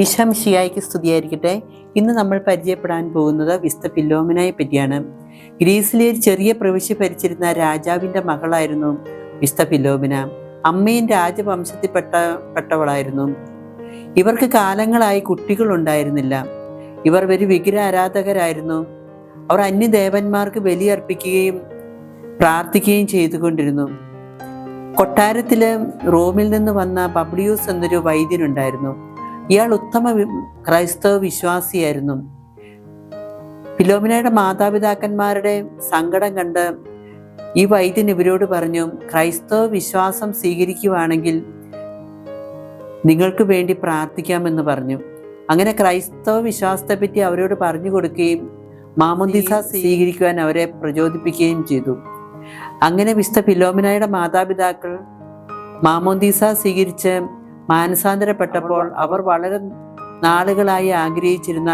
ഈശോ മിശിഹായ്ക്ക് സ്തുതിയായിരിക്കട്ടെ. ഇന്ന് നമ്മൾ പരിചയപ്പെടാൻ പോകുന്നത് വിശുദ്ധ ഫിലോമിനയെ പറ്റിയാണ്. ഗ്രീസിലെ ഒരു ചെറിയ പ്രവിശ്യ ഭരിച്ചിരുന്ന രാജാവിൻ്റെ മകളായിരുന്നു വിശുദ്ധ ഫിലോമിന. അമ്മയും രാജവംശത്തിൽപ്പെട്ടവളായിരുന്നു. ഇവർക്ക് കാലങ്ങളായി കുട്ടികളുണ്ടായിരുന്നില്ല. ഇവർ ഒരു വിഗ്രഹാരാധകരായിരുന്നു. അവർ അന്യദേവന്മാർക്ക് ബലിയർപ്പിക്കുകയും പ്രാർത്ഥിക്കുകയും ചെയ്തുകൊണ്ടിരുന്നു. കൊട്ടാരത്തിൽ റോമിൽ നിന്ന് വന്ന പബ്ലിയൂസ് എന്നൊരു വൈദ്യനുണ്ടായിരുന്നു. ഇയാൾ ഉത്തമ ക്രൈസ്തവ വിശ്വാസിയായിരുന്നു. ഫിലോമിനയുടെ മാതാപിതാക്കന്മാരുടെ സങ്കടം കണ്ട് ഈ വൈദ്യൻ ഇവരോട് പറഞ്ഞു, ക്രൈസ്തവ വിശ്വാസം സ്വീകരിക്കുവാണെങ്കിൽ നിങ്ങൾക്ക് വേണ്ടി പ്രാർത്ഥിക്കാമെന്ന് പറഞ്ഞു. അങ്ങനെ ക്രൈസ്തവ വിശ്വാസത്തെ പറ്റി അവരോട് പറഞ്ഞു കൊടുക്കുകയും മാമോദീസ സ്വീകരിക്കുവാൻ അവരെ പ്രചോദിപ്പിക്കുകയും ചെയ്തു. അങ്ങനെ വിശുദ്ധ ഫിലോമിനയുടെ മാതാപിതാക്കൾ മാമോദീസ സ്വീകരിച്ച് മാനസാന്തരപ്പെട്ടപ്പോൾ അവർ വളരെ നാളുകളായി ആഗ്രഹിച്ചിരുന്ന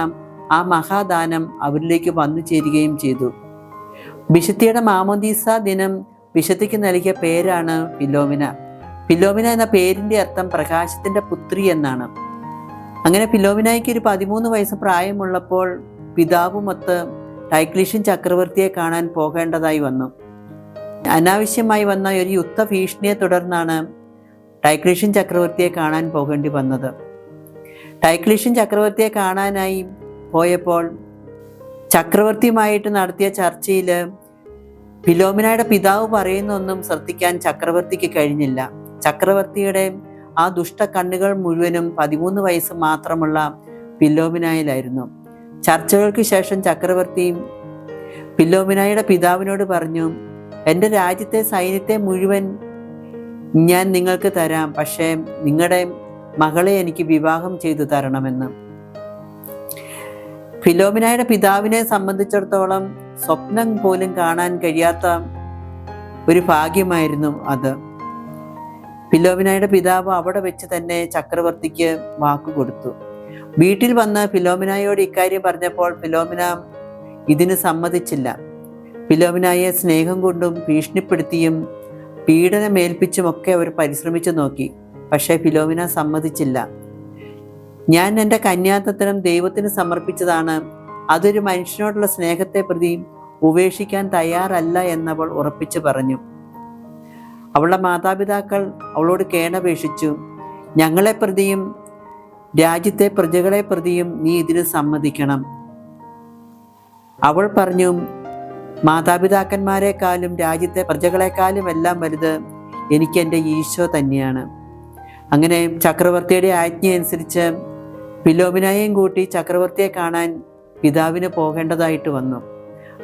ആ മഹാദാനം അവരിലേക്ക് വന്നു ചേരുകയും ചെയ്തു. വിശുദ്ധിയുടെ മാമോദീസ ദിനം വിശുദ്ധിക്ക് നൽകിയ പേരാണ് ഫിലോമിന. ഫിലോമിന എന്ന പേരിൻ്റെ അർത്ഥം പ്രകാശത്തിൻ്റെ പുത്രി എന്നാണ്. അങ്ങനെ ഫിലോമിനയ്ക്ക് ഒരു 13 വയസ്സ് പ്രായമുള്ളപ്പോൾ പിതാവുമൊത്ത് ഡയക്ലീഷ്യൻ ചക്രവർത്തിയെ കാണാൻ പോകേണ്ടതായി വന്നു. അനാവശ്യമായി വന്ന ഒരു യുദ്ധഭീഷണിയെ തുടർന്നാണ് ഡയക്ലീഷ്യൻ ചക്രവർത്തിയെ കാണാൻ പോകേണ്ടി വന്നത്. ഡയക്ലീഷ്യൻ ചക്രവർത്തിയെ കാണാനായി പോയപ്പോൾ ചക്രവർത്തിയുമായിട്ട് നടത്തിയ ചർച്ചയിൽ ഫിലോമിനയുടെ പിതാവ് പറയുന്നൊന്നും ശ്രദ്ധിക്കാൻ ചക്രവർത്തിക്ക് കഴിഞ്ഞില്ല. ചക്രവർത്തിയുടെ ആ ദുഷ്ട കണ്ണുകൾ മുഴുവനും 13 വയസ്സ് മാത്രമുള്ള ഫിലോമിനയിലായിരുന്നു. ചർച്ചകൾക്ക് ശേഷം ചക്രവർത്തി ഫിലോമിനയുടെ പിതാവിനോട് പറഞ്ഞു, എൻ്റെ രാജ്യത്തെ സൈന്യത്തെ മുഴുവൻ ഞാൻ നിങ്ങൾക്ക് തരാം, പക്ഷേ നിങ്ങളുടെ മകളെ എനിക്ക് വിവാഹം ചെയ്തു തരണമെന്ന്. ഫിലോമിനയുടെ പിതാവിനെ സംബന്ധിച്ചിടത്തോളം സ്വപ്നം പോലും കാണാൻ കഴിയാത്ത ഒരു ഭാഗ്യമായിരുന്നു അത്. ഫിലോമിനയുടെ പിതാവ് അവിടെ വെച്ച് തന്നെ ചക്രവർത്തിക്ക് വാക്കുകൊടുത്തു. വീട്ടിൽ വന്ന് ഫിലോമിനയോട് ഇക്കാര്യം പറഞ്ഞപ്പോൾ ഫിലോമിന ഇതിന് സമ്മതിച്ചില്ല. ഫിലോമിനയെ സ്നേഹം കൊണ്ടും ഭീഷണിപ്പെടുത്തിയും പീഡനമേൽപ്പിച്ചുമൊക്കെ അവർ പരിശ്രമിച്ചു നോക്കി. പക്ഷേ ഫിലോമിന സമ്മതിച്ചില്ല. ഞാൻ എൻ്റെ കന്യാത്തനം ദൈവത്തിന് സമർപ്പിച്ചതാണ്, അതൊരു മനുഷ്യനോടുള്ള സ്നേഹത്തെ പ്രതി ഉപേക്ഷിക്കാൻ തയ്യാറല്ല എന്നവൾ ഉറപ്പിച്ചു പറഞ്ഞു. അവളുടെ മാതാപിതാക്കൾ അവളോട് കേണപേക്ഷിച്ചു, ഞങ്ങളെ പ്രതിയും രാജ്യത്തെ പ്രജകളെ പ്രതിയും നീ ഇതിന് സമ്മതിക്കണം. അവൾ പറഞ്ഞു, മാതാപിതാക്കന്മാരെക്കാളും രാജ്യത്തെ പ്രജകളെക്കാളും എല്ലാം വലുത് എനിക്ക് എൻ്റെ ഈശോ തന്നെയാണ്. അങ്ങനെ ചക്രവർത്തിയുടെ ആജ്ഞയനുസരിച്ച് ഫിലോമിനയെയും കൂട്ടി ചക്രവർത്തിയെ കാണാൻ പിതാവിന് പോകേണ്ടതായിട്ട് വന്നു.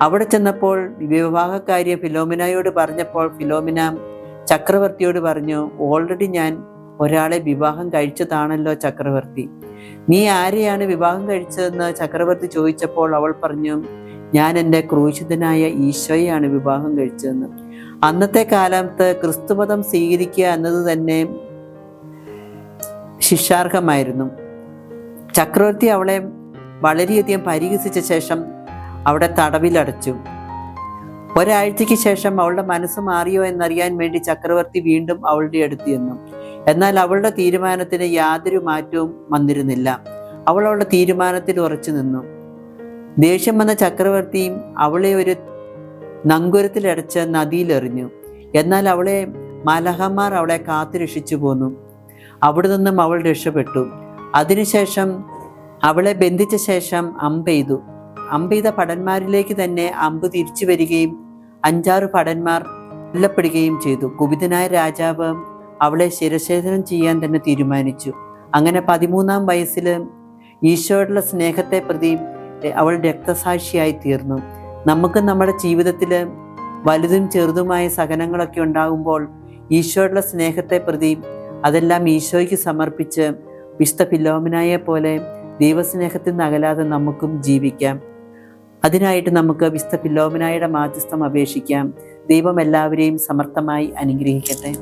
അവിടെ ചെന്നപ്പോൾ വിവാഹകാര്യം ഫിലോമിനയോട് പറഞ്ഞപ്പോൾ ഫിലോമിന ചക്രവർത്തിയോട് പറഞ്ഞു, ഓൾറെഡി ഞാൻ ഒരാളെ വിവാഹം കഴിച്ചതാണല്ലോ ചക്രവർത്തി, നീ ആരെയാണ് വിവാഹം കഴിച്ചതെന്ന് ചക്രവർത്തി ചോദിച്ചപ്പോൾ അവൾ പറഞ്ഞു, ഞാൻ എൻ്റെ ക്രൂശിതനായ ഈശോയെയാണ് വിവാഹം കഴിച്ചതെന്ന്. അന്നത്തെ കാലത്ത് ക്രിസ്തുമതം സ്വീകരിക്കുക എന്നത് തന്നെ ശിക്ഷാർഹമായിരുന്നു. ചക്രവർത്തി അവളെ വളരെയധികം പരിഹസിച്ച ശേഷം അവിടെ തടവിലടച്ചു. ഒരാഴ്ചയ്ക്ക് ശേഷം അവളുടെ മനസ്സ് മാറിയോ എന്നറിയാൻ വേണ്ടി ചക്രവർത്തി വീണ്ടും അവളുടെ അടുത്ത് ചെന്നു. എന്നാൽ അവളുടെ തീരുമാനത്തിന് യാതൊരു മാറ്റവും വന്നിരുന്നില്ല. അവൾ അവളുടെ തീരുമാനത്തിൽ ഉറച്ചു നിന്നു. ദേഷ്യം വന്ന ചക്രവർത്തി അവളെ ഒരു നങ്കുരത്തിലടച്ച് നദിയിലെറിഞ്ഞു. എന്നാൽ അവളെ മലഹന്മാർ അവളെ കാത്തുരക്ഷിച്ചു പോന്നു. അവിടെ നിന്നും അവൾ രക്ഷപ്പെട്ടു. അതിനുശേഷം അവളെ ബന്ധിച്ച ശേഷം അമ്പെയ്ത ഭടന്മാരിലേക്ക് തന്നെ അമ്പ് തിരിച്ചു വരികയും 5-6 ഭടന്മാർ കൊല്ലപ്പെടുകയും ചെയ്തു. കുപിതനായ രാജാവ് അവളെ ശിരച്ഛേദനം ചെയ്യാൻ തന്നെ തീരുമാനിച്ചു. അങ്ങനെ 13-ാം വയസ്സിൽ ഈശോയോടുള്ള സ്നേഹത്തെ പ്രതി അവൾ രക്തസാക്ഷിയായി തീർന്നു. നമുക്ക് നമ്മുടെ ജീവിതത്തിൽ വലുതും ചെറുതുമായ സഹനങ്ങളൊക്കെ ഉണ്ടാകുമ്പോൾ ഈശോയോടുള്ള സ്നേഹത്തെ പ്രതി അതെല്ലാം ഈശോയ്ക്ക് സമർപ്പിച്ച് വിശുദ്ധ ഫിലോമിനയെ പോലെ ദൈവസ്നേഹത്തിൽ നിന്ന് അകലാതെ നമുക്കും ജീവിക്കാം. അതിനായിട്ട് നമുക്ക് വിശുദ്ധ ഫിലോമിനയുടെ മാധ്യസ്ഥം അപേക്ഷിക്കാം. ദൈവം എല്ലാവരെയും സമർത്ഥമായി അനുഗ്രഹിക്കട്ടെ.